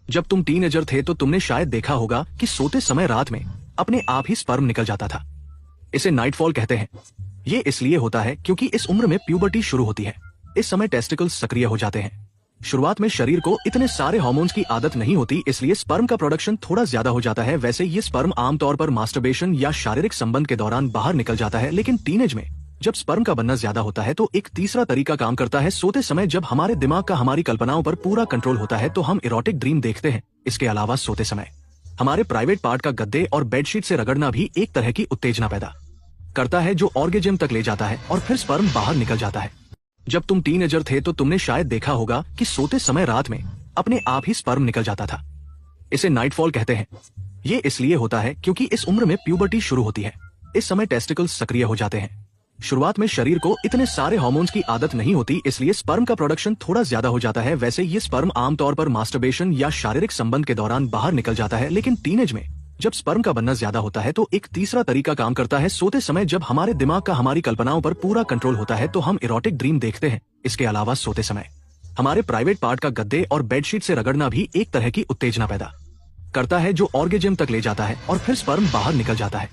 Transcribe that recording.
जब तुम टीनेजर थे तो तुमने शायद देखा होगा कि सोते समय रात में अपने आप ही स्पर्म निकल जाता था। इसे नाइटफॉल कहते हैं। ये इसलिए होता है क्योंकि इस उम्र में प्यूबर्टी शुरू होती है। इस समय टेस्टिकल्स सक्रिय हो जाते हैं। शुरुआत में शरीर को इतने सारे हार्मोन्स की आदत नहीं होती, इसलिए स्पर्म का प्रोडक्शन थोड़ा ज्यादा हो जाता है। वैसे ये स्पर्म आमतौर पर मास्टरबेशन या शारीरिक संबंध के दौरान बाहर निकल जाता है, लेकिन टीनेज में जब स्पर्म का बनना ज्यादा होता है तो एक तीसरा तरीका काम करता है। सोते समय जब हमारे दिमाग का हमारी कल्पनाओं पर पूरा कंट्रोल होता है तो हम इरोटिक ड्रीम देखते हैं। इसके अलावा सोते समय हमारे प्राइवेट पार्ट का गद्दे और बेडशीट से रगड़ना भी एक तरह की उत्तेजना पैदा करता है जो ऑर्गेजम तक ले जाता है और फिर स्पर्म बाहर निकल जाता है। जब तुम टीनेजर थे तो तुमने शायद देखा होगा कि सोते समय रात में अपने आप ही स्पर्म निकल जाता था। इसे नाइटफॉल कहते हैं। ये इसलिए होता है क्योंकि इस उम्र में प्यूबर्टी शुरू होती है। इस समय टेस्टिकल्स सक्रिय हो जाते हैं। शुरुआत में शरीर को इतने सारे हार्मोन्स की आदत नहीं होती, इसलिए स्पर्म का प्रोडक्शन थोड़ा ज्यादा हो जाता है। वैसे ये स्पर्म आमतौर पर मास्टरबेशन या शारीरिक संबंध के दौरान बाहर निकल जाता है, लेकिन टीनेज में जब स्पर्म का बनना ज्यादा होता है तो एक तीसरा तरीका काम करता है। सोते समय जब हमारे दिमाग का हमारी कल्पनाओं पर पूरा कंट्रोल होता है तो हम इरोटिक ड्रीम देखते हैं। इसके अलावा सोते समय हमारे प्राइवेट पार्ट का गद्दे और बेडशीट से रगड़ना भी एक तरह की उत्तेजना पैदा करता है जो ऑर्गेजम तक ले जाता है और फिर स्पर्म बाहर निकल जाता है।